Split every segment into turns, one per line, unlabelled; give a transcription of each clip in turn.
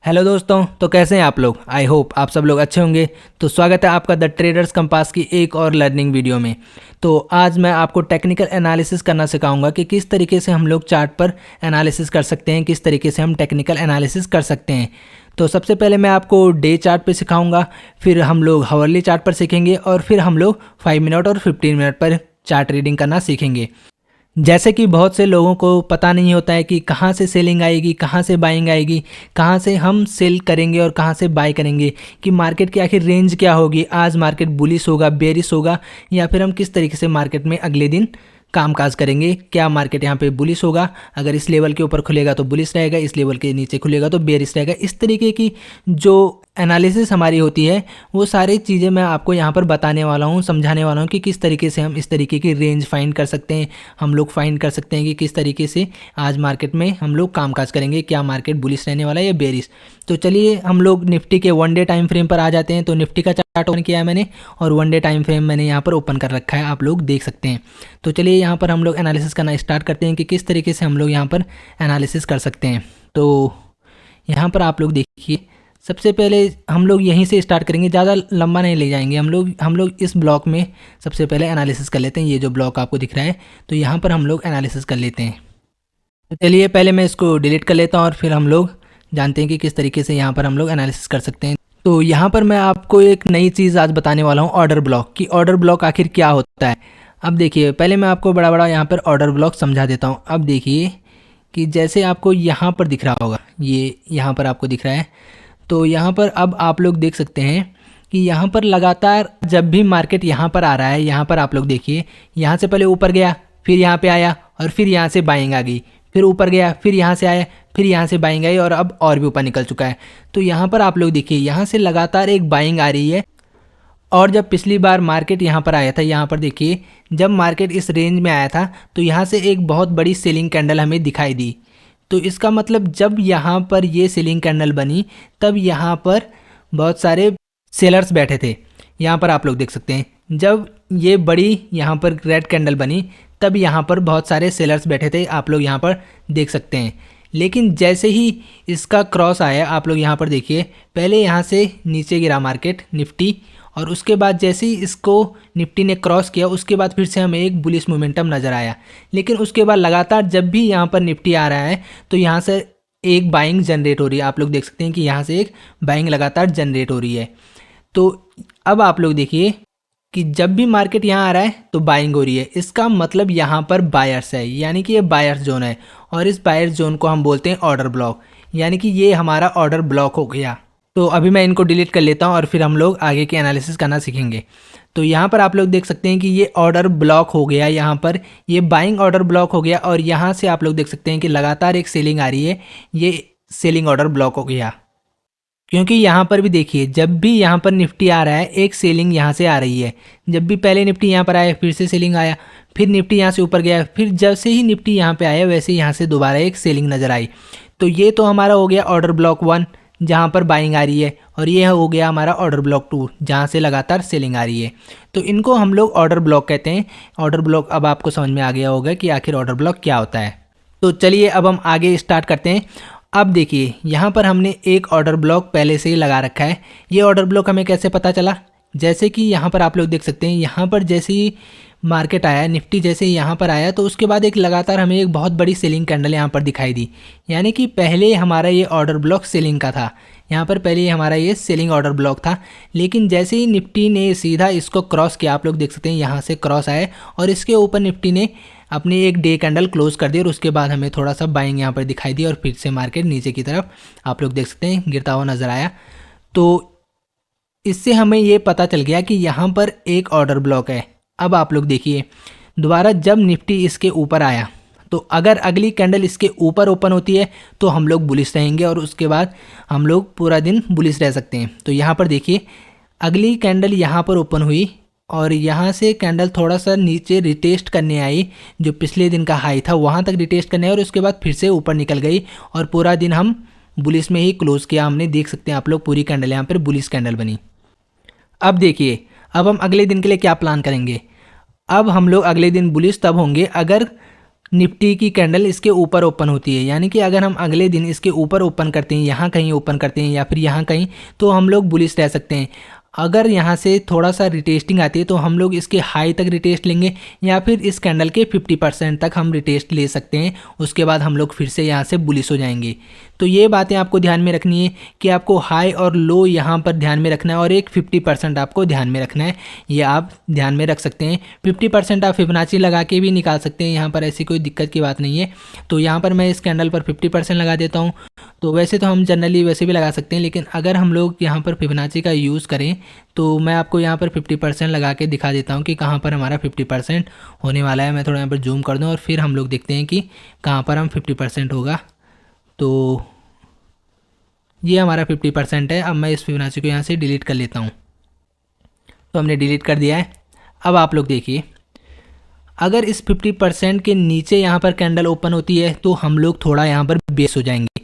Hello दोस्तों, तो कैसे हैं आप लोग। आई होप आप सब लोग अच्छे होंगे। तो स्वागत है आपका द ट्रेडर्स कंपास की एक और लर्निंग वीडियो में। तो आज मैं आपको टेक्निकल एनालिसिस करना सिखाऊंगा कि किस तरीके से हम लोग चार्ट पर एनालिसिस कर सकते हैं, किस तरीके से हम टेक्निकल एनालिसिस कर सकते हैं। तो सबसे पहले मैं आपको डे चार्ट पे सिखाऊंगा, फिर हम लोग हावरली चार्ट पर सीखेंगे और फिर हम लोग 5 मिनट और 15 मिनट पर चार्ट रीडिंग करना सीखेंगे। जैसे कि बहुत से लोगों को पता नहीं होता है कि कहाँ से सेलिंग आएगी, कहाँ से बाइंग आएगी, कहाँ से हम सेल करेंगे और कहाँ से बाय करेंगे, कि मार्केट की आखिर रेंज क्या होगी, आज मार्केट बुलिश होगा, बेरिश होगा, या फिर हम किस तरीके से मार्केट में अगले दिन कामकाज करेंगे। क्या मार्केट यहाँ पे बुलिश होगा, अगर इस लेवल के ऊपर खुलेगा तो बुलिश रहेगा, इस लेवल के नीचे खुलेगा तो बेरिश रहेगा। इस तरीके की जो एनालिसिस हमारी होती है वो सारी चीज़ें मैं आपको यहाँ पर बताने वाला हूँ, समझाने वाला हूँ कि किस तरीके से हम इस तरीके की रेंज फाइंड कर सकते हैं। हम लोग फाइंड कर सकते हैं कि किस तरीके से आज मार्केट में हम लोग कामकाज करेंगे, क्या मार्केट बुलिश रहने वाला है या बेरिश। तो चलिए हम लोग निफ्टी के 1 डे टाइम फ्रेम पर आ जाते हैं। तो निफ्टी का चार्ट ओपन किया है मैंने और 1 डे टाइम फ्रेम मैंने यहाँ पर ओपन कर रखा है, आप लोग देख सकते हैं। तो चलिए यहाँ पर हम लोग एनालिसिस करना स्टार्ट करते हैं कि किस तरीके से हम लोग यहाँ पर एनालिसिस कर सकते हैं। तो यहाँ पर आप लोग देखिए, सबसे पहले हम लोग यहीं से स्टार्ट करेंगे, ज़्यादा लंबा नहीं ले जाएंगे। हम लोग इस ब्लॉक में सबसे पहले एनालिसिस कर लेते हैं। ये जो ब्लॉक आपको दिख रहा है, तो यहाँ पर हम लोग एनालिसिस कर लेते हैं। तो चलिए पहले मैं इसको डिलीट कर लेता हूँ और फिर हम लोग जानते हैं कि किस तरीके से यहाँ पर हम लोग एनालिसिस कर सकते हैं। तो यहाँ पर मैं आपको एक नई चीज़ आज बताने वाला हूँ, ऑर्डर ब्लॉक। कि ऑर्डर ब्लॉक आखिर क्या होता है। अब देखिए, पहले मैं आपको बड़ा बड़ा यहाँ पर ऑर्डर ब्लॉक समझा देता हूँ। अब देखिए कि जैसे आपको यहाँ पर दिख रहा होगा, ये यहाँ पर आपको दिख रहा है, तो यहाँ पर अब आप लोग देख सकते हैं कि यहाँ पर लगातार जब भी मार्केट यहाँ पर आ रहा है, यहाँ पर आप लोग देखिए, यहाँ से पहले ऊपर गया, फिर यहाँ पे आया और फिर यहाँ से बाइंग आ गई, फिर ऊपर गया, फिर यहाँ से आया, फिर यहाँ से बाइंग आई और अब और भी ऊपर निकल चुका है। तो यहाँ पर आप लोग देखिए, यहाँ से लगातार एक बाइंग आ रही है। और जब पिछली बार मार्केट यहाँ पर आया था, यहाँ पर देखिए, जब मार्केट इस रेंज में आया था तो यहाँ से एक बहुत बड़ी सेलिंग कैंडल हमें दिखाई दी। तो इसका मतलब जब यहाँ पर ये सेलिंग कैंडल बनी तब यहाँ पर बहुत सारे सेलर्स बैठे थे। यहाँ पर आप लोग देख सकते हैं, जब ये बड़ी यहाँ पर रेड कैंडल बनी तब यहाँ पर बहुत सारे सेलर्स बैठे थे, आप लोग यहाँ पर देख सकते हैं। लेकिन जैसे ही इसका क्रॉस आया, आप लोग यहाँ पर देखिए, पहले यहाँ से नीचे गिरा मार्केट निफ्टी, और उसके बाद जैसे ही इसको निफ्टी ने क्रॉस किया उसके बाद फिर से हमें एक बुलिश मोमेंटम नज़र आया। लेकिन उसके बाद लगातार जब भी यहाँ पर निफ्टी आ रहा है तो यहाँ से एक बाइंग जनरेट हो रही है। आप लोग देख सकते हैं कि यहाँ से एक बाइंग लगातार जनरेट हो रही है। तो अब आप लोग देखिए कि जब भी मार्केट यहाँ आ रहा है तो बाइंग हो रही है, इसका मतलब यहाँ पर बायर्स है, यानी कि ये बायर्स जोन है। और इस बायर्स जोन को हम बोलते हैं ऑर्डर ब्लॉक, यानी कि ये हमारा ऑर्डर ब्लॉक हो गया। तो अभी मैं इनको डिलीट कर लेता हूँ और फिर हम लोग आगे के एनालिसिस करना सीखेंगे। तो यहाँ पर आप लोग देख सकते हैं कि ये ऑर्डर ब्लॉक हो गया, यहाँ पर ये बाइंग ऑर्डर ब्लॉक हो गया और यहाँ से आप लोग देख सकते हैं कि लगातार एक सेलिंग आ रही है, ये सेलिंग ऑर्डर ब्लॉक हो गया। क्योंकि यहाँ पर भी देखिए, जब भी यहाँ पर निफ्टी आ रहा है एक सेलिंग यहाँ से आ रही है। जब भी पहले निफ्टी यहाँ पर आया फिर से सेलिंग आया, फिर निफ्टी यहाँ से ऊपर गया, फिर जैसे ही निफ्टी यहाँ पे आया वैसे यहाँ से दोबारा एक सेलिंग नज़र आई। तो ये तो हमारा हो गया ऑर्डर ब्लॉक 1 जहाँ पर बाइंग आ रही है, और ये हो गया हमारा ऑर्डर ब्लॉक 2 जहाँ से लगातार सेलिंग आ रही है। तो इनको हम लोग ऑर्डर ब्लॉक कहते हैं। ऑर्डर ब्लॉक अब आपको समझ में आ गया होगा कि आखिर ऑर्डर ब्लॉक क्या होता है। तो चलिए अब हम आगे स्टार्ट करते हैं। अब देखिए, यहाँ पर हमने एक ऑर्डर ब्लॉक पहले से ही लगा रखा है। ये ऑर्डर ब्लॉक हमें कैसे पता चला, जैसे कि यहाँ पर आप लोग देख सकते हैं, यहाँ पर जैसे ही मार्केट आया, निफ्टी जैसे ही यहाँ पर आया तो उसके बाद एक लगातार हमें एक बहुत बड़ी सेलिंग कैंडल यहाँ पर दिखाई दी। यानी कि पहले हमारा ये ऑर्डर ब्लॉक सेलिंग का था, यहाँ पर पहले हमारा ये सेलिंग ऑर्डर ब्लॉक था। लेकिन जैसे ही निफ्टी ने सीधा इसको क्रॉस किया, आप लोग देख सकते हैं यहाँ से क्रॉस आया और इसके ऊपर निफ्टी ने अपनी एक डे कैंडल क्लोज कर दी और उसके बाद हमें थोड़ा सा बाइंग यहाँ पर दिखाई दी और फिर से मार्केट नीचे की तरफ आप लोग देख सकते हैं गिरता हुआ नज़र आया। तो इससे हमें ये पता चल गया कि यहाँ पर एक ऑर्डर ब्लॉक है। अब आप लोग देखिए, दोबारा जब निफ्टी इसके ऊपर आया तो अगर अगली कैंडल इसके ऊपर ओपन होती है तो हम लोग बुलिश रहेंगे और उसके बाद हम लोग पूरा दिन बुलिश रह सकते हैं। तो यहाँ पर देखिए, अगली कैंडल यहाँ पर ओपन हुई और यहाँ से कैंडल थोड़ा सा नीचे रिटेस्ट करने आई, जो पिछले दिन का हाई था वहाँ तक रिटेस्ट करने आई और उसके बाद फिर से ऊपर निकल गई और पूरा दिन हम बुलिश में ही क्लोज किया। हमने देख सकते हैं आप लोग, पूरी कैंडल यहाँ पर बुलिश कैंडल बनी। अब देखिए, अब हम अगले दिन के लिए क्या प्लान करेंगे। अब हम लोग अगले दिन बुलिश तब होंगे अगर निफ्टी की कैंडल इसके ऊपर ओपन होती है, यानी कि अगर हम अगले दिन इसके ऊपर ओपन करते हैं, यहाँ कहीं ओपन करते हैं या फिर यहाँ कहीं, तो हम लोग बुलिश रह सकते हैं। अगर यहाँ से थोड़ा सा रिटेस्टिंग आती है तो हम लोग इसके हाई तक रिटेस्ट लेंगे या फिर इस कैंडल के 50% तक हम रिटेस्ट ले सकते हैं। उसके बाद हम लोग फिर से यहाँ से बुलिश हो जाएंगे। तो ये बातें आपको ध्यान में रखनी है कि आपको हाई और लो यहाँ पर ध्यान में रखना है और एक 50% आपको ध्यान में रखना है। ये आप ध्यान में रख सकते हैं। 50% आप फिबोनाची लगा के भी निकाल सकते हैं, यहाँ पर ऐसी कोई दिक्कत की बात नहीं है। तो यहाँ पर मैं इस कैंडल पर 50% लगा देता हूँ। तो वैसे तो हम जनरली वैसे भी लगा सकते हैं, लेकिन अगर हम लोग यहाँ पर फिबोनाची का यूज़ करें तो मैं आपको यहाँ पर 50% लगा के दिखा देता हूँ कि कहाँ पर हमारा 50% होने वाला है। मैं थोड़ा यहाँ पर जूम कर दूँ और फिर हम लोग देखते हैं कि कहाँ पर हम 50% होगा। तो ये हमारा 50% है। अब मैं इस फिबोनाची को यहाँ से डिलीट कर लेता हूँ। तो हमने डिलीट कर दिया है। अब आप लोग देखिए, अगर इस 50% के नीचे यहाँ पर कैंडल ओपन होती है तो हम लोग थोड़ा यहाँ पर बेस हो जाएंगे,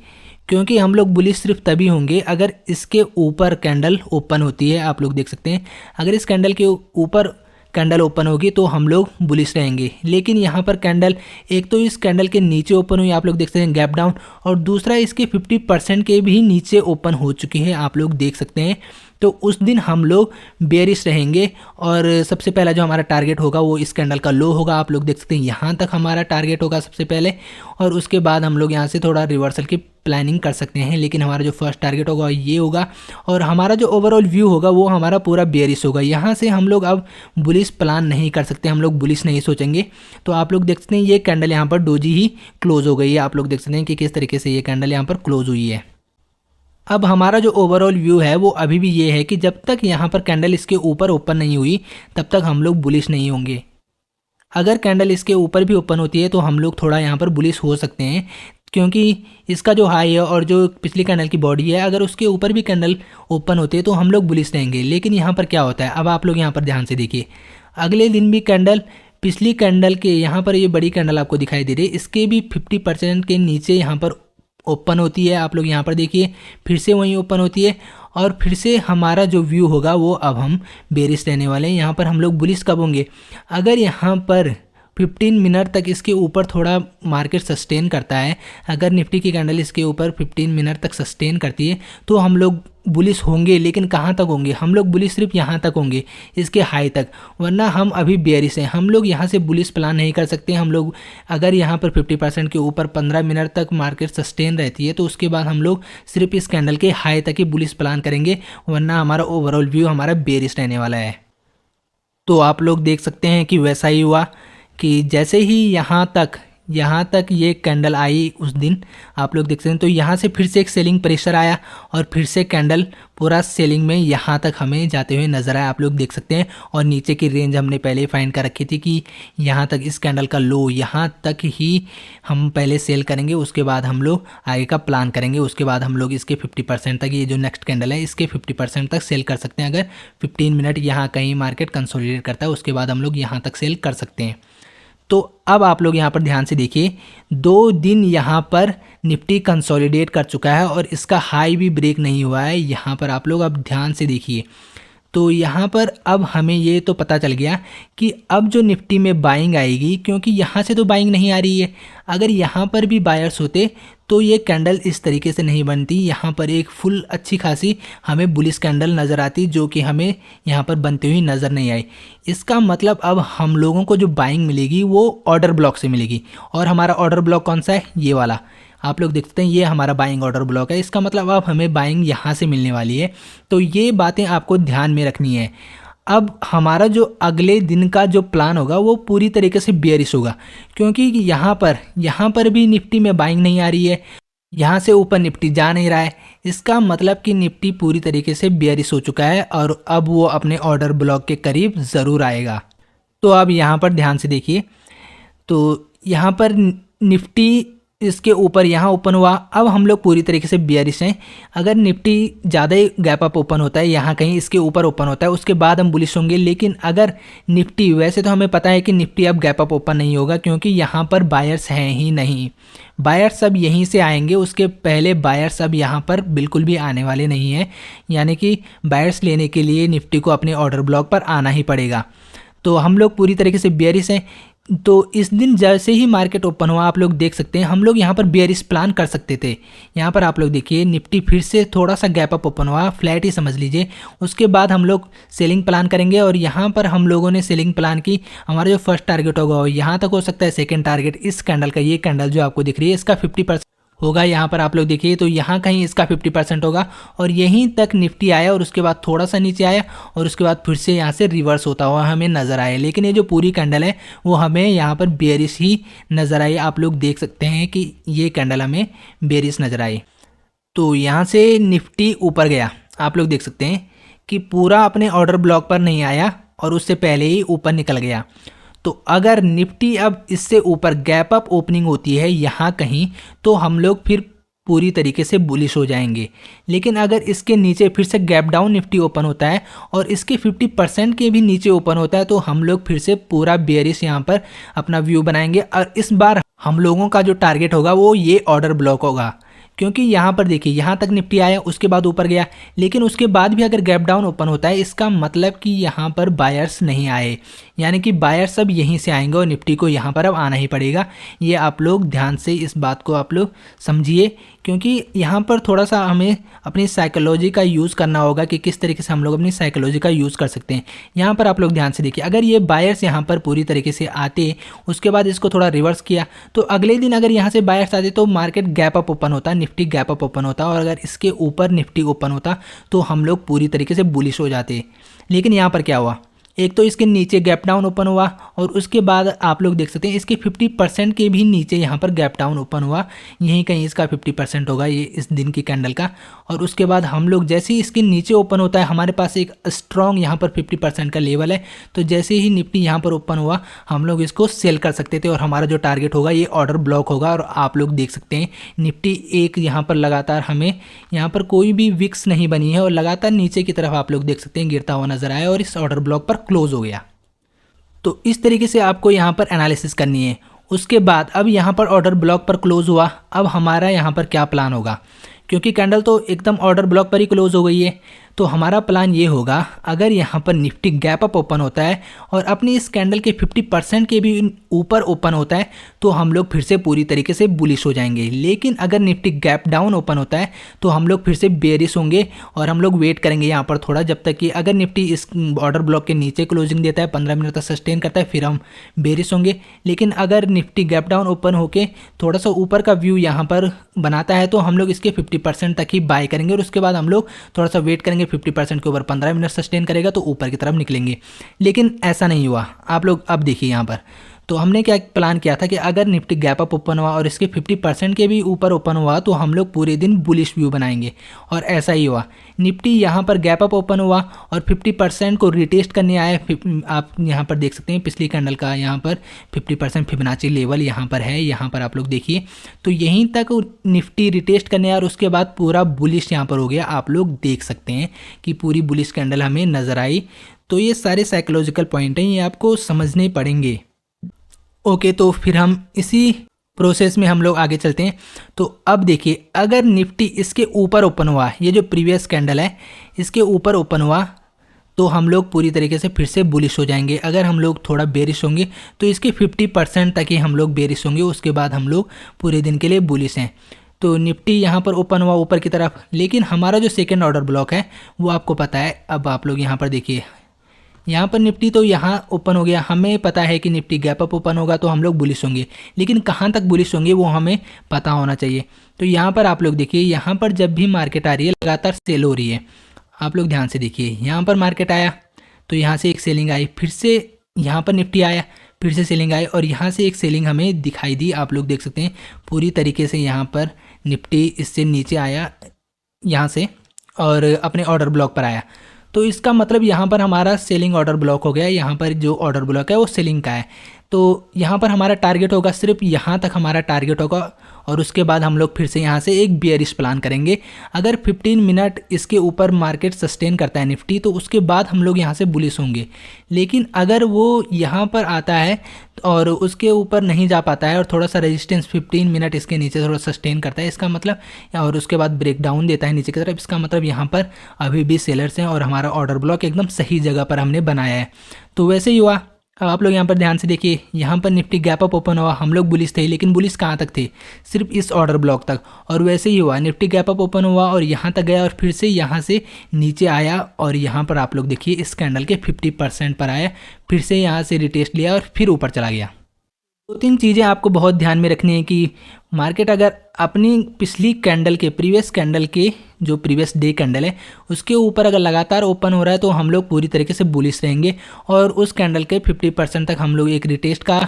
क्योंकि हम लोग बुलिश सिर्फ तभी होंगे अगर इसके ऊपर कैंडल ओपन होती है। आप लोग देख सकते हैं, अगर इस कैंडल के ऊपर कैंडल ओपन होगी तो हम लोग बुलिश रहेंगे। लेकिन यहाँ पर कैंडल, एक तो इस कैंडल के नीचे ओपन हुई, आप लोग देख सकते हैं गैप डाउन, और दूसरा इसके 50% के भी नीचे ओपन हो चुकी है, आप लोग देख सकते हैं। तो उस दिन हम लोग बेयरिश रहेंगे और सबसे पहला जो हमारा टारगेट होगा वो इस कैंडल का लो होगा। आप लोग देख सकते हैं यहाँ तक हमारा टारगेट होगा सबसे पहले, और उसके बाद हम लोग यहाँ से थोड़ा रिवर्सल की प्लानिंग कर सकते हैं। लेकिन हमारा जो फर्स्ट टारगेट होगा ये होगा, और हमारा जो ओवरऑल व्यू होगा वो हमारा पूरा बेयरिश होगा। यहाँ से हम लोग अब बुलिश प्लान नहीं कर सकते, हम लोग बुलिश नहीं सोचेंगे। तो आप लोग देख सकते हैं ये कैंडल यहाँ पर डोजी ही क्लोज हो गई है। आप लोग देख सकते हैं कि किस तरीके से ये कैंडल यहाँ पर क्लोज हुई है। अब हमारा जो ओवरऑल व्यू है वो अभी भी ये है कि जब तक यहाँ पर कैंडल इसके ऊपर ओपन नहीं हुई तब तक हम लोग बुलिश नहीं होंगे। अगर कैंडल इसके ऊपर भी ओपन होती है तो हम लोग थोड़ा यहाँ पर बुलिश हो सकते हैं, क्योंकि इसका जो हाई है और जो पिछली कैंडल की बॉडी है, अगर उसके ऊपर भी कैंडल ओपन होती है तो हम लोग बुलिश रहेंगे। लेकिन यहाँ पर क्या होता है, अब आप लोग यहाँ पर ध्यान से देखिए, अगले दिन भी कैंडल पिछली कैंडल के यहाँ पर ये बड़ी कैंडल आपको दिखाई दे रही है, इसके भी 50% के नीचे यहाँ पर ओपन होती है। आप लोग यहाँ पर देखिए, फिर से वहीं ओपन होती है और फिर से हमारा जो व्यू होगा वो अब हम बेरिश रहने वाले हैं। यहाँ पर हम लोग बुलिश कब होंगे, अगर यहाँ पर 15 मिनट तक इसके ऊपर थोड़ा मार्केट सस्टेन करता है, अगर निफ्टी की कैंडल इसके ऊपर 15 मिनट तक सस्टेन करती है तो हम लोग बुलिश होंगे। लेकिन कहाँ तक होंगे, हम लोग बुलिश सिर्फ यहाँ तक होंगे, इसके हाई तक, वरना हम अभी बेयरिश हैं। हम लोग यहाँ से बुलिश प्लान नहीं कर सकते। हम लोग अगर यहाँ पर 50% के ऊपर 15 मिनट तक मार्केट सस्टेन रहती है तो उसके बाद हम लोग सिर्फ इस कैंडल के हाई तक ही बुलिश प्लान करेंगे, वरना हमारा ओवरऑल व्यू हमारा बेयरिश रहने वाला है। तो आप लोग देख सकते हैं कि वैसा ही हुआ कि जैसे ही यहाँ तक ये कैंडल आई उस दिन, आप लोग देख सकते हैं, तो यहाँ से फिर से एक सेलिंग प्रेशर आया और फिर से कैंडल पूरा सेलिंग में यहाँ तक हमें जाते हुए नजर आया। आप लोग देख सकते हैं, और नीचे की रेंज हमने पहले ही फाइंड कर रखी थी कि यहाँ तक इस कैंडल का लो, यहाँ तक ही हम पहले सेल करेंगे, उसके बाद हम लोग आगे का प्लान करेंगे। उसके बाद हम लोग इसके 50% तक, ये जो नेक्स्ट कैंडल है इसके 50% तक सेल कर सकते हैं। अगर 15 मिनट यहाँ कहीं मार्केट कंसोलिडेट करता है उसके बाद हम लोग यहाँ तक सेल कर सकते हैं। तो अब आप लोग यहाँ पर ध्यान से देखिए, 2 दिन यहाँ पर निफ्टी कंसोलिडेट कर चुका है और इसका हाई भी ब्रेक नहीं हुआ है। यहाँ पर आप लोग अब ध्यान से देखिए, तो यहाँ पर अब हमें ये तो पता चल गया कि अब जो निफ्टी में बाइंग आएगी, क्योंकि यहाँ से तो बाइंग नहीं आ रही है। अगर यहाँ पर भी बायर्स होते तो ये कैंडल इस तरीके से नहीं बनती, यहाँ पर एक फुल अच्छी खासी हमें बुलिश कैंडल नज़र आती, जो कि हमें यहाँ पर बनती हुई नज़र नहीं आई। इसका मतलब अब हम लोगों को जो बाइंग मिलेगी वो ऑर्डर ब्लॉक से मिलेगी, और हमारा ऑर्डर ब्लॉक कौन सा है, ये वाला आप लोग देख सकते हैं, ये हमारा बाइंग ऑर्डर ब्लॉक है। इसका मतलब अब हमें बाइंग यहाँ से मिलने वाली है। तो ये बातें आपको ध्यान में रखनी है। अब हमारा जो अगले दिन का जो प्लान होगा वो पूरी तरीके से बेयरिश होगा, क्योंकि यहाँ पर भी निफ्टी में बाइंग नहीं आ रही है, यहाँ से ऊपर निफ्टी जा नहीं रहा है। इसका मतलब कि निफ्टी पूरी तरीके से बेयरिश हो चुका है और अब वो अपने ऑर्डर ब्लॉक के करीब ज़रूर आएगा। तो अब यहाँ पर ध्यान से देखिए, तो यहाँ पर निफ्टी इसके ऊपर यहाँ ओपन हुआ, अब हम लोग पूरी तरीके से बेयरिश हैं। अगर निफ्टी ज़्यादा ही गैप अप ओपन होता है, यहाँ कहीं इसके ऊपर ओपन होता है, उसके बाद हम बुलिश होंगे। लेकिन अगर निफ्टी, वैसे तो हमें पता है कि निफ्टी अब गैप अप ओपन नहीं होगा, क्योंकि यहाँ पर बायर्स हैं ही नहीं। बायर्स अब यहीं से आएंगे, उसके पहले बायर्स अब यहाँ पर बिल्कुल भी आने वाले नहीं हैं। यानी कि बायर्स लेने के लिए निफ्टी को अपने ऑर्डर ब्लॉक पर आना ही पड़ेगा। तो हम लोग पूरी तरीके से बेयरिश हैं। तो इस दिन जैसे ही मार्केट ओपन हुआ आप लोग देख सकते हैं हम लोग यहाँ पर बेयरिश प्लान कर सकते थे। यहाँ पर आप लोग देखिए निफ्टी फिर से थोड़ा सा गैप अप ओपन हुआ, फ्लैट ही समझ लीजिए। उसके बाद हम लोग सेलिंग प्लान करेंगे और यहाँ पर हम लोगों ने सेलिंग प्लान की। हमारा जो फर्स्ट टारगेट होगा वो यहाँ तक हो सकता है, सेकेंड टारगेट इस कैंडल का, ये कैंडल जो आपको दिख रही है इसका 50% होगा। यहाँ पर आप लोग देखिए तो यहाँ कहीं इसका 50% होगा और यहीं तक निफ्टी आया और उसके बाद थोड़ा सा नीचे आया और उसके बाद फिर से यहाँ से रिवर्स होता हुआ हमें नज़र आया। लेकिन ये जो पूरी कैंडल है वो हमें यहाँ पर बेयरिश ही नज़र आई। आप लोग देख सकते हैं कि ये कैंडल हमें बेयरिश नज़र आई। तो यहाँ से निफ्टी ऊपर गया, आप लोग देख सकते हैं कि पूरा अपने ऑर्डर ब्लॉक पर नहीं आया और उससे पहले ही ऊपर निकल गया। तो अगर निफ्टी अब इससे ऊपर गैप अप ओपनिंग होती है यहाँ कहीं तो हम लोग फिर पूरी तरीके से बुलिश हो जाएंगे। लेकिन अगर इसके नीचे फिर से गैप डाउन निफ्टी ओपन होता है और इसके 50% के भी नीचे ओपन होता है तो हम लोग फिर से पूरा बेयरिश यहाँ पर अपना व्यू बनाएंगे। और इस बार हम लोगों का जो टारगेट होगा वो ये ऑर्डर ब्लॉक होगा, क्योंकि यहाँ पर देखिए यहाँ तक निफ्टी आया उसके बाद ऊपर गया, लेकिन उसके बाद भी अगर गैप डाउन ओपन होता है इसका मतलब कि यहाँ पर बायर्स नहीं आए, यानी कि बायर्स अब यहीं से आएंगे और निफ्टी को यहाँ पर अब आना ही पड़ेगा। ये आप लोग ध्यान से इस बात को आप लोग समझिए, क्योंकि यहाँ पर थोड़ा सा हमें अपनी साइकोलॉजी का यूज़ करना होगा कि किस तरीके से हम लोग अपनी साइकोलॉजी का यूज़ कर सकते हैं। यहाँ पर आप लोग ध्यान से देखिए, अगर ये बायर्स यहाँ पर पूरी तरीके से आते उसके बाद इसको थोड़ा रिवर्स किया तो अगले दिन अगर यहाँ से बायर्स आते तो मार्केट गैप अप ओपन होता, निफ्टी गैप अप ओपन होता और अगर इसके ऊपर निफ्टी ओपन होता तो हम लोग पूरी तरीके से बुलिश हो जाते। लेकिन यहाँ पर क्या हुआ, एक तो इसके नीचे गैप डाउन ओपन हुआ और उसके बाद आप लोग देख सकते हैं इसके 50% के भी नीचे यहाँ पर गैप डाउन ओपन हुआ, यहीं कहीं इसका 50% होगा ये इस दिन की कैंडल का। और उसके बाद हम लोग जैसे ही इसके नीचे ओपन होता है हमारे पास एक स्ट्रॉन्ग यहाँ पर 50% का लेवल है, तो जैसे ही निफ्टी यहाँ पर ओपन हुआ हम लोग इसको सेल कर सकते थे और हमारा जो टारगेट होगा ये ऑर्डर ब्लॉक होगा। और आप लोग देख सकते हैं निफ्टी एक यहाँ पर लगातार हमें यहाँ पर कोई भी विक्स नहीं बनी है और लगातार नीचे की तरफ आप लोग देख सकते हैं गिरता हुआ नजर आया और इस ऑर्डर ब्लॉक पर क्लोज हो गया। तो इस तरीके से आपको यहाँ पर एनालिसिस करनी है। उसके बाद अब यहाँ पर ऑर्डर ब्लॉक पर क्लोज हुआ, अब हमारा यहाँ पर क्या प्लान होगा, क्योंकि कैंडल तो एकदम ऑर्डर ब्लॉक पर ही क्लोज हो गई है। तो हमारा प्लान ये होगा, अगर यहाँ पर निफ्टी गैप अप ओपन होता है और अपनी इस कैंडल के 50% के भी ऊपर ओपन होता है तो हम लोग फिर से पूरी तरीके से बुलिश हो जाएंगे। लेकिन अगर निफ्टी गैप डाउन ओपन होता है तो हम लोग फिर से बेयरिश होंगे और हम लोग वेट करेंगे यहाँ पर थोड़ा, जब तक कि अगर निफ्टी इस ऑर्डर ब्लॉक के नीचे क्लोजिंग देता है 15 मिनट तक सस्टेन करता है फिर हम बेयरिश होंगे। लेकिन अगर निफ्टी गैप डाउन ओपन होकर थोड़ा सा ऊपर का व्यू यहाँ पर बनाता है तो हम लोग इसके 50% तक ही बाय करेंगे और उसके बाद हम लोग थोड़ा सा वेट करेंगे, 50% के ऊपर 15 मिनट सस्टेन करेगा तो ऊपर की तरफ निकलेंगे। लेकिन ऐसा नहीं हुआ। आप लोग अब देखिए यहाँ पर तो हमने क्या प्लान किया था कि अगर निफ्टी गैप अप ओपन हुआ और इसके 50% के भी ऊपर ओपन हुआ तो हम लोग पूरे दिन बुलिश व्यू बनाएंगे और ऐसा ही हुआ। निफ्टी यहाँ पर गैप अप ओपन हुआ और 50% को रिटेस्ट करने आया। आप यहाँ पर देख सकते हैं पिछली कैंडल का यहाँ पर 50% फिबोनाची लेवल यहाँ पर है, यहाँ पर आप लोग देखिए तो यहीं तक निफ्टी रिटेस्ट करने आया और उसके बाद पूरा बुलिश यहाँ पर हो गया। आप लोग देख सकते हैं कि पूरी बुलिश कैंडल हमें नज़र आई। तो ये सारे साइकोलॉजिकल पॉइंट हैं, ये आपको समझने पड़ेंगे। ओके, तो फिर हम इसी प्रोसेस में हम लोग आगे चलते हैं। तो अब देखिए, अगर निफ्टी इसके ऊपर ओपन हुआ, ये जो प्रीवियस कैंडल है इसके ऊपर ओपन हुआ तो हम लोग पूरी तरीके से फिर से बुलिश हो जाएंगे। अगर हम लोग थोड़ा बेरिश होंगे तो इसके 50% तक ही हम लोग बेरिश होंगे, उसके बाद हम लोग पूरे दिन के लिए बुलिश हैं। तो निफ्टी यहाँ पर ओपन हुआ ऊपर की तरफ, लेकिन हमारा जो सेकेंड ऑर्डर ब्लॉक है वो आपको पता है। अब आप लोग यहाँ पर देखिए, यहाँ पर निफ्टी तो यहाँ ओपन हो गया, हमें पता है कि निफ्टी गैप अप ओपन होगा तो हम लोग बुलिश होंगे, लेकिन कहाँ तक बुलिश होंगे वो हमें पता होना चाहिए। तो यहाँ पर आप लोग देखिए, यहाँ पर जब भी मार्केट आ रही है लगातार सेल हो रही है। आप लोग ध्यान से देखिए, यहाँ पर मार्केट आया तो यहाँ से एक सेलिंग आई, फिर से यहाँ पर निफ्टी आया, फिर से सेलिंग आई और यहाँ से एक सेलिंग हमें दिखाई दी। आप लोग देख सकते हैं पूरी तरीके से यहाँ पर निफ्टी इससे नीचे आया यहाँ से और अपने ऑर्डर ब्लॉक पर आया। तो इसका मतलब यहाँ पर हमारा सेलिंग ऑर्डर ब्लॉक हो गया। यहाँ पर जो ऑर्डर ब्लॉक है वो सेलिंग का है। तो यहाँ पर हमारा टारगेट होगा, सिर्फ यहाँ तक हमारा टारगेट होगा और उसके बाद हम लोग फिर से यहाँ से एक बियरिश प्लान करेंगे। अगर 15 मिनट इसके ऊपर मार्केट सस्टेन करता है निफ्टी तो उसके बाद हम लोग यहाँ से बुलिश होंगे। लेकिन अगर वो यहाँ पर आता है और उसके ऊपर नहीं जा पाता है और थोड़ा सा रेजिस्टेंस 15 मिनट इसके नीचे थोड़ा सस्टेन करता है, इसका मतलब, और उसके बाद ब्रेक डाउन देता है नीचे की तरफ, इसका मतलब यहाँ पर अभी भी सेलर्स हैं और हमारा ऑर्डर ब्लॉक एकदम सही जगह पर हमने बनाया है। तो वैसे ही हुआ, अब आप लोग यहाँ पर ध्यान से देखिए, यहाँ पर निफ्टी गैप अप ओपन हुआ, हम लोग बुलिश थे, लेकिन बुलिश कहाँ तक थे, सिर्फ इस ऑर्डर ब्लॉक तक। और वैसे ही हुआ, निफ्टी गैप अप ओपन हुआ और यहाँ तक गया और फिर से यहाँ से नीचे आया और यहाँ पर आप लोग देखिए इस कैंडल के 50% पर आया, फिर से यहाँ से रिटेस्ट लिया और फिर ऊपर चला गया। 2-3 चीज़ें आपको बहुत ध्यान में रखनी है कि मार्केट अगर अपनी पिछली कैंडल के प्रीवियस कैंडल के जो प्रीवियस डे कैंडल है उसके ऊपर अगर लगातार ओपन हो रहा है तो हम लोग पूरी तरीके से बुलिश रहेंगे और उस कैंडल के 50% तक हम लोग एक रिटेस्ट का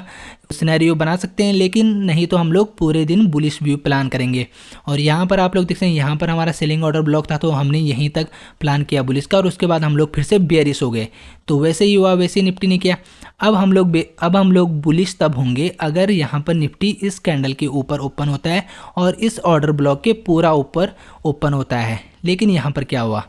सिनेरियो बना सकते हैं, लेकिन नहीं तो हम लोग पूरे दिन बुलिश व्यू प्लान करेंगे। और यहाँ पर आप लोग देख सकते हैं, यहाँ पर हमारा सेलिंग ऑर्डर ब्लॉक था तो हमने यहीं तक प्लान किया बुलिश का और उसके बाद हम लोग फिर से बेयरिश हो गए। तो वैसे ही हुआ, वैसे ही निफ्टी ने किया। अब हम लोग बुलिश तब होंगे अगर यहाँ पर निफ्टी इस कैंडल के ऊपर ओपन होता है और इस ऑर्डर ब्लॉक के पूरा ऊपर ओपन होता है। लेकिन यहाँ पर क्या हुआ,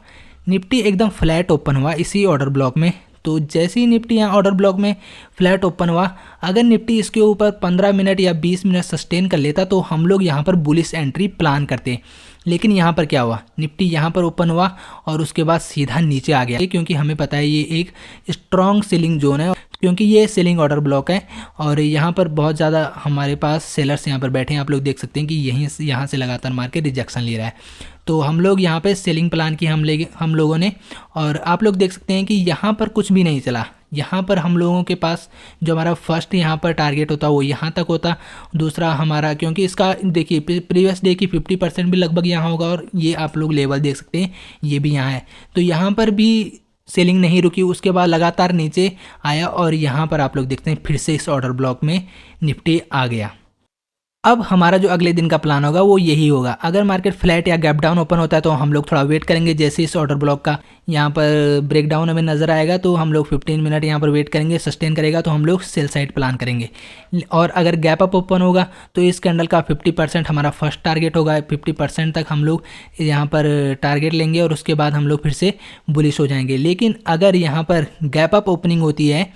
निफ्टी एकदम फ्लैट ओपन हुआ इसी ऑर्डर ब्लॉक में। तो जैसे ही निफ्टी यहाँ ऑर्डर ब्लॉक में फ्लैट ओपन हुआ, अगर निफ्टी इसके ऊपर 15 मिनट या 20 मिनट सस्टेन कर लेता तो हम लोग यहाँ पर बुलिश एंट्री प्लान करते। लेकिन यहाँ पर क्या हुआ, निफ्टी यहाँ पर ओपन हुआ और उसके बाद सीधा नीचे आ गया, क्योंकि हमें पता है ये एक स्ट्रॉन्ग सेलिंग जोन है, क्योंकि ये सेलिंग ऑर्डर ब्लॉक है और यहाँ पर बहुत ज़्यादा हमारे पास सेलर्स यहाँ पर बैठे हैं। आप लोग देख सकते हैं कि यहाँ से लगातार मार्केट रिजेक्शन ले रहा है। तो हम लोग यहाँ पे सेलिंग प्लान की हम लोगों ने, और आप लोग देख सकते हैं कि यहाँ पर कुछ भी नहीं चला। यहाँ पर हम लोगों के पास जो हमारा फर्स्ट यहाँ पर टारगेट होता वो यहाँ तक होता, दूसरा हमारा, क्योंकि इसका देखिए प्रीवियस डे की 50% भी लगभग यहाँ होगा और ये आप लोग लेवल देख सकते हैं ये भी यहाँ है। तो यहाँ पर भी सेलिंग नहीं रुकी, उसके बाद लगातार नीचे आया और यहाँ पर आप लोग देखते हैं फिर से इस ऑर्डर ब्लॉक में निफ्टी आ गया। अब हमारा जो अगले दिन का प्लान होगा वो यही होगा, अगर मार्केट फ्लैट या गैप डाउन ओपन होता है तो हम लोग थोड़ा वेट करेंगे। जैसे इस ऑर्डर ब्लॉक का यहाँ पर ब्रेक डाउन हमें नज़र आएगा तो हम लोग 15 मिनट यहाँ पर वेट करेंगे, सस्टेन करेगा तो हम लोग सेल साइड प्लान करेंगे। और अगर गैप अप ओपन होगा तो इस कैंडल का 50% हमारा फर्स्ट टारगेट होगा, 50% तक हम लोग यहाँ पर टारगेट लेंगे और उसके बाद हम लोग फिर से बुलिश हो जाएंगे। लेकिन अगर यहाँ पर गैप अप ओपनिंग होती है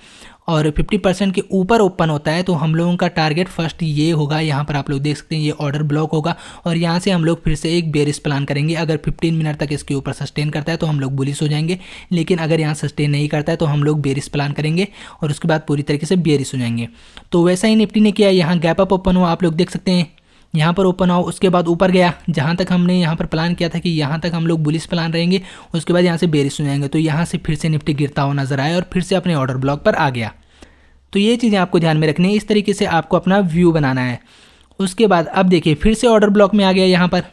और 50% के ऊपर ओपन होता है तो हम लोगों का टारगेट फर्स्ट ये होगा, यहाँ पर आप लोग देख सकते हैं ये ऑर्डर ब्लॉक होगा और यहाँ से हम लोग फिर से एक बेरिश प्लान करेंगे। अगर 15 मिनट तक इसके ऊपर सस्टेन करता है तो हम लोग बुलिश हो जाएंगे, लेकिन अगर यहाँ सस्टेन नहीं करता है तो हम लोग बेरिश प्लान करेंगे और उसके बाद पूरी तरीके से बेरिश हो जाएंगे। तो वैसा ही निफ्टी ने किया, यहाँ गैप अप ओपन हुआ, आप लोग देख सकते हैं यहाँ पर ओपन हुआ, उसके बाद ऊपर गया, जहाँ तक हमने यहाँ पर प्लान किया था कि यहाँ तक हम लोग बुलिश प्लान रहेंगे, उसके बाद यहाँ से बेरिश हो जाएंगे। तो यहाँ से फिर से निफ्टी गिरता हुआ नजर आया और फिर से अपने ऑर्डर ब्लॉक पर आ गया। तो ये चीज़ें आपको ध्यान में रखनी है, इस तरीके से आपको अपना व्यू बनाना है। उसके बाद अब देखिए फिर से ऑर्डर ब्लॉक में आ गया यहाँ पर।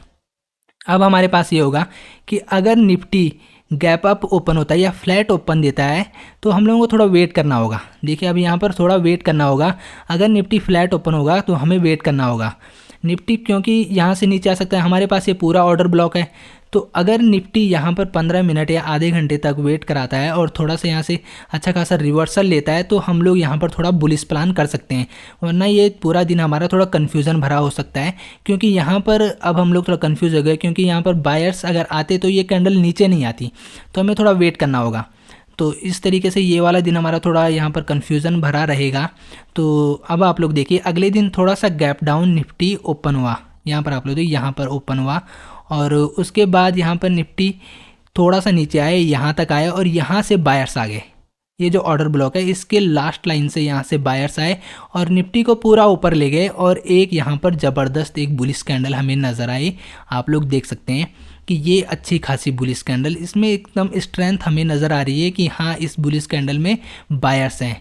अब हमारे पास ये होगा कि अगर निफ्टी गैप अप ओपन होता है या फ्लैट ओपन देता है तो हम लोगों को थोड़ा वेट करना होगा। देखिए अब यहाँ पर थोड़ा वेट करना होगा, अगर निफ्टी फ्लैट ओपन होगा तो हमें वेट करना होगा। निफ्टी क्योंकि यहाँ से नीचे आ सकता है, हमारे पास ये पूरा ऑर्डर ब्लॉक है, तो अगर निफ्टी यहाँ पर 15 मिनट या आधे घंटे तक वेट कराता है और थोड़ा सा यहाँ से अच्छा खासा रिवर्सल लेता है तो हम लोग यहाँ पर थोड़ा बुलिश प्लान कर सकते हैं। वरना ये पूरा दिन हमारा थोड़ा कन्फ्यूज़न भरा हो सकता है, क्योंकि यहाँ पर अब हम लोग थोड़ा कन्फ्यूज़ हो गए, क्योंकि यहाँ पर बायर्स अगर आते तो ये कैंडल नीचे नहीं आती, तो हमें थोड़ा वेट करना होगा। तो इस तरीके से ये वाला दिन हमारा थोड़ा यहाँ पर कन्फ्यूज़न भरा रहेगा। तो अब आप लोग देखिए अगले दिन थोड़ा सा गैप डाउन निफ्टी ओपन हुआ, यहाँ पर आप लोग देखिए यहाँ पर ओपन हुआ और उसके बाद यहाँ पर निफ्टी थोड़ा सा नीचे आए, यहाँ तक आया और यहाँ से बायर्स आ गए। ये जो ऑर्डर ब्लॉक है इसके लास्ट लाइन से यहाँ से बायर्स आए और निफ्टी को पूरा ऊपर ले गए और एक यहाँ पर ज़बरदस्त एक बुलिश कैंडल हमें नज़र आई। आप लोग देख सकते हैं कि ये अच्छी खासी बुलिश कैंडल, इसमें एकदम स्ट्रेंथ हमें नज़र आ रही है कि हाँ इस बुलिश कैंडल में बायर्स हैं।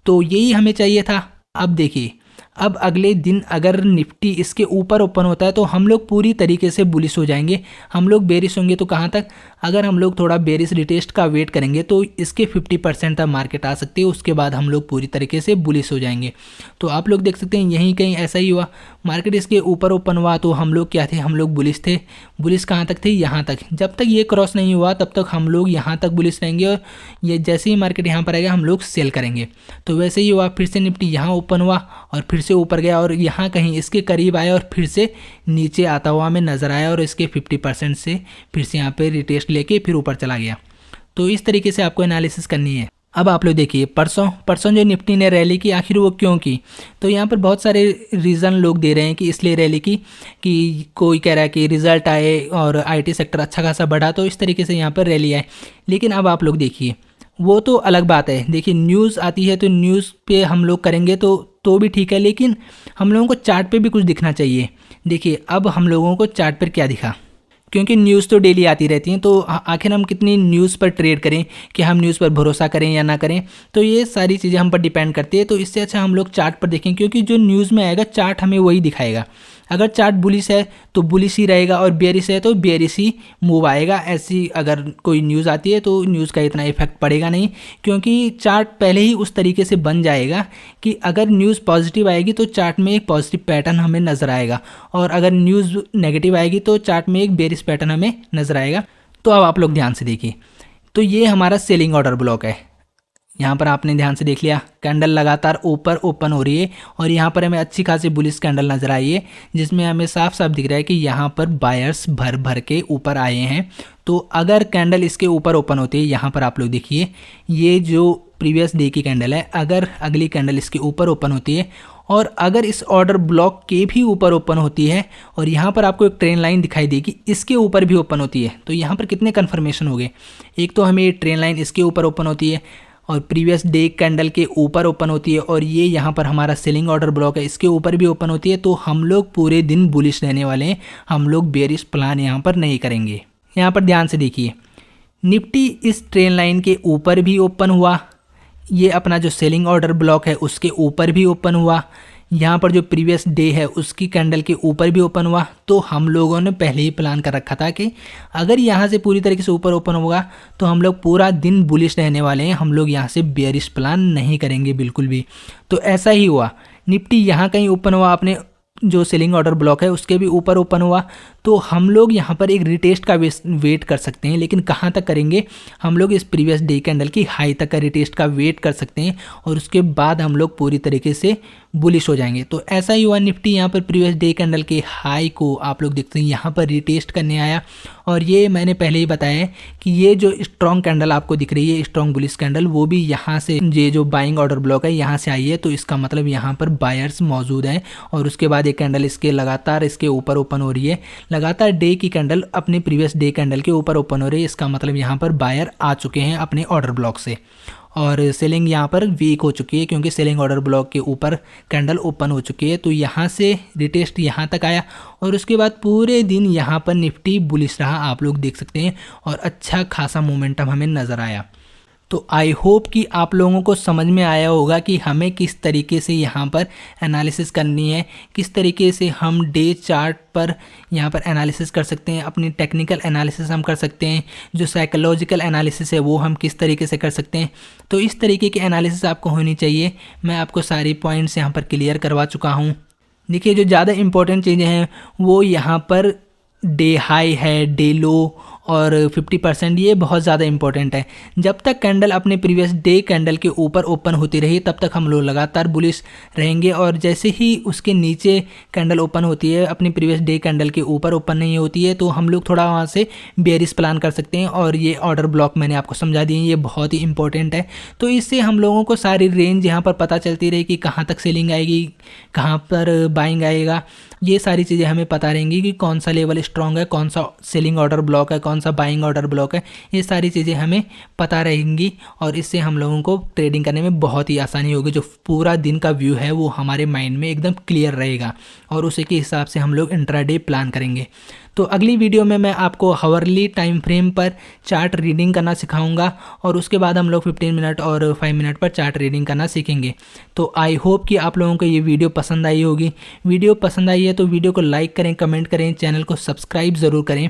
तो यही हमें चाहिए था। अब देखिए अब अगले दिन अगर निफ्टी इसके ऊपर ओपन होता है तो हम लोग पूरी तरीके से बुलिश हो जाएंगे। हम लोग बेरिश होंगे तो कहाँ तक, अगर हम लोग थोड़ा बेरिश रिटेस्ट का वेट करेंगे तो इसके 50% तक मार्केट आ सकती है, उसके बाद हम लोग पूरी तरीके से बुलिश हो जाएंगे। तो आप लोग देख सकते हैं यहीं कहीं ऐसा ही हुआ, मार्केट इसके ऊपर ओपन हुआ तो हम लोग क्या थे, हम लोग बुलिश थे। बुलिश कहाँ तक थे, यहाँ तक। जब तक ये क्रॉस नहीं हुआ तब तक हम लोग यहाँ तक बुलिश रहेंगे और ये जैसे ही मार्केट यहाँ पर आएगा हम लोग सेल करेंगे। तो वैसे ही हुआ, फिर से निफ्टी यहाँ ओपन हुआ और फिर से ऊपर गया और यहाँ कहीं इसके करीब आया और फिर से नीचे आता हुआ हमें नज़र आया और इसके 50% से फिर से यहाँ पे रिटेस्ट लेके फिर ऊपर चला गया। तो इस तरीके से आपको एनालिसिस करनी है। अब आप लोग देखिए परसों जो निफ्टी ने रैली की, आखिर वो क्यों की, तो यहाँ पर बहुत सारे रीज़न लोग दे रहे हैं कि इसलिए रैली की, कि कोई कह रहा है कि रिजल्ट आए और आईटी सेक्टर अच्छा खासा बढ़ा तो इस तरीके से यहाँ पर रैली आए। लेकिन अब आप लोग देखिए वो तो अलग बात है। देखिए न्यूज़ आती है तो न्यूज़ पे हम लोग करेंगे तो भी ठीक है, लेकिन हम लोगों को चार्ट पे भी कुछ दिखना चाहिए। देखिए अब हम लोगों को चार्ट पर क्या दिखा, क्योंकि न्यूज़ तो डेली आती रहती हैं, तो आखिर हम कितनी न्यूज़ पर ट्रेड करें, कि हम न्यूज़ पर भरोसा करें या ना करें, तो ये सारी चीज़ें हम पर डिपेंड करती है। तो इससे अच्छा हम लोग चार्ट पर देखें, क्योंकि जो न्यूज़ में आएगा चार्ट हमें वही दिखाएगा। अगर चार्ट बुलिश है तो बुलिश ही रहेगा, और बेयरिश है तो बेयरिश ही मूव आएगा। ऐसी अगर कोई न्यूज़ आती है तो न्यूज़ का इतना इफेक्ट पड़ेगा नहीं, क्योंकि चार्ट पहले ही उस तरीके से बन जाएगा कि अगर न्यूज़ पॉजिटिव आएगी तो चार्ट में एक पॉजिटिव पैटर्न हमें नज़र आएगा, और अगर न्यूज़ नेगेटिव आएगी तो चार्ट में एक बेयरिश पैटर्न हमें नज़र आएगा। तो अब आप लोग ध्यान से देखिए, तो ये हमारा सेलिंग ऑर्डर ब्लॉक है। यहाँ पर आपने ध्यान से देख लिया, कैंडल लगातार ऊपर ओपन हो रही है, और यहाँ पर हमें अच्छी खासी बुलिश कैंडल नज़र आई है, जिसमें हमें साफ साफ दिख रहा है कि यहाँ पर बायर्स भर भर के ऊपर आए हैं। तो अगर कैंडल इसके ऊपर ओपन होती है, यहाँ पर आप लोग देखिए ये जो प्रीवियस डे की कैंडल है, अगर अगली कैंडल इसके ऊपर ओपन होती है, और अगर इस ऑर्डर ब्लॉक के भी ऊपर ओपन होती है, और यहाँ पर आपको एक ट्रेन लाइन दिखाई देगी इसके ऊपर भी ओपन होती है, तो यहाँ पर कितने कन्फर्मेशन हो गए। एक तो हमें ये ट्रेन लाइन इसके ऊपर ओपन होती है, और प्रीवियस डे कैंडल के ऊपर ओपन होती है, और ये यहाँ पर हमारा सेलिंग ऑर्डर ब्लॉक है इसके ऊपर भी ओपन होती है, तो हम लोग पूरे दिन बुलिश रहने वाले हैं, हम लोग बेयरिश प्लान यहाँ पर नहीं करेंगे। यहाँ पर ध्यान से देखिए, निफ्टी इस ट्रेन लाइन के ऊपर भी ओपन हुआ, ये अपना जो सेलिंग ऑर्डर ब्लॉक है उसके ऊपर भी ओपन हुआ, यहाँ पर जो प्रीवियस डे है उसकी कैंडल के ऊपर भी ओपन हुआ। तो हम लोगों ने पहले ही प्लान कर रखा था कि अगर यहाँ से पूरी तरीके से ऊपर ओपन होगा तो हम लोग पूरा दिन बुलिश रहने वाले हैं, हम लोग यहाँ से बेयरिश प्लान नहीं करेंगे बिल्कुल भी। तो ऐसा ही हुआ, निफ्टी यहाँ कहीं ओपन हुआ, अपने जो सेलिंग ऑर्डर ब्लॉक है उसके भी ऊपर ओपन हुआ, तो हम लोग यहाँ पर एक रिटेस्ट का वेट कर सकते हैं। लेकिन कहाँ तक करेंगे, हम लोग इस प्रीवियस डे कैंडल की हाई तक का रिटेस्ट का वेट कर सकते हैं, और उसके बाद हम लोग पूरी तरीके से बुलिश हो जाएंगे। तो ऐसा ही हुआ, निफ्टी यहाँ पर प्रीवियस डे कैंडल के हाई को आप लोग देखते हैं यहाँ पर रिटेस्ट करने आया, और ये मैंने पहले ही बताया है कि ये जो स्ट्रॉन्ग कैंडल आपको दिख रही है, स्ट्रॉन्ग बुलिश कैंडल, वो भी यहाँ से, ये जो बाइंग ऑर्डर ब्लॉक है यहाँ से आई है, तो इसका मतलब यहाँ पर बायर्स मौजूद हैं। और उसके बाद एक कैंडल इसके लगातार इसके ऊपर ओपन हो रही है, लगातार डे की कैंडल अपने प्रीवियस डे कैंडल के ऊपर ओपन हो रही है, इसका मतलब यहाँ पर बायर आ चुके हैं अपने ऑर्डर ब्लॉक से, और सेलिंग यहाँ पर वीक हो चुकी है, क्योंकि सेलिंग ऑर्डर ब्लॉक के ऊपर कैंडल ओपन हो चुकी है। तो यहाँ से रिटेस्ट यहाँ तक आया, और उसके बाद पूरे दिन यहाँ पर निफ्टी बुलिश रहा, आप लोग देख सकते हैं, और अच्छा खासा मोमेंटम हमें नज़र आया। तो आई होप कि आप लोगों को समझ में आया होगा कि हमें किस तरीके से यहाँ पर एनालिसिस करनी है, किस तरीके से हम डे चार्ट पर यहाँ पर एनालिसिस कर सकते हैं, अपनी टेक्निकल एनालिसिस हम कर सकते हैं, जो साइकोलॉजिकल एनालिसिस है वो हम किस तरीके से कर सकते हैं। तो इस तरीके की एनालिसिस आपको होनी चाहिए। मैं आपको सारी पॉइंट्स यहाँ पर क्लियर करवा चुका हूँ। देखिए जो ज़्यादा इंपॉर्टेंट चीज़ें हैं वो यहाँ पर डे हाई है, डे लो और 50%, ये बहुत ज़्यादा इंपॉर्टेंट है। जब तक कैंडल अपने प्रीवियस डे कैंडल के ऊपर ओपन होती रही तब तक हम लोग लगातार बुलिश रहेंगे, और जैसे ही उसके नीचे कैंडल ओपन होती है, अपनी प्रीवियस डे कैंडल के ऊपर ओपन नहीं होती है, तो हम लोग थोड़ा वहाँ से बेयरिश प्लान कर सकते हैं। और ये ऑर्डर ब्लॉक मैंने आपको समझा दिए, ये बहुत ही इंपॉर्टेंट है। तो इससे हम लोगों को सारी रेंज यहाँ पर पता चलती रही कि कहाँ तक सेलिंग आएगी, कहाँ पर बाइंग आएगा, ये सारी चीज़ें हमें पता रहेंगी कि कौन सा लेवल स्ट्रॉन्ग है, कौन सा सेलिंग ऑर्डर ब्लॉक है, कौन सा बाइंग ऑर्डर ब्लॉक है, ये सारी चीज़ें हमें पता रहेंगी, और इससे हम लोगों को ट्रेडिंग करने में बहुत ही आसानी होगी। जो पूरा दिन का व्यू है वो हमारे माइंड में एकदम क्लियर रहेगा, और उसी के हिसाब से हम लोग इंट्राडे प्लान करेंगे। तो अगली वीडियो में मैं आपको हावरली टाइम फ्रेम पर चार्ट रीडिंग करना सिखाऊंगा, और उसके बाद हम लोग 15 मिनट और 5 मिनट पर चार्ट रीडिंग करना सीखेंगे। तो आई होप कि आप लोगों को ये वीडियो पसंद आई होगी। वीडियो पसंद आई है तो वीडियो को लाइक करें, कमेंट करें, चैनल को सब्सक्राइब ज़रूर करें,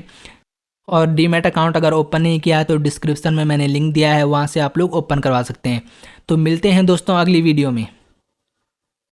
और डीमैट अकाउंट अगर ओपन नहीं किया है तो डिस्क्रिप्शन में मैंने लिंक दिया है, वहाँ से आप लोग ओपन करवा सकते हैं। तो मिलते हैं दोस्तों अगली वीडियो में।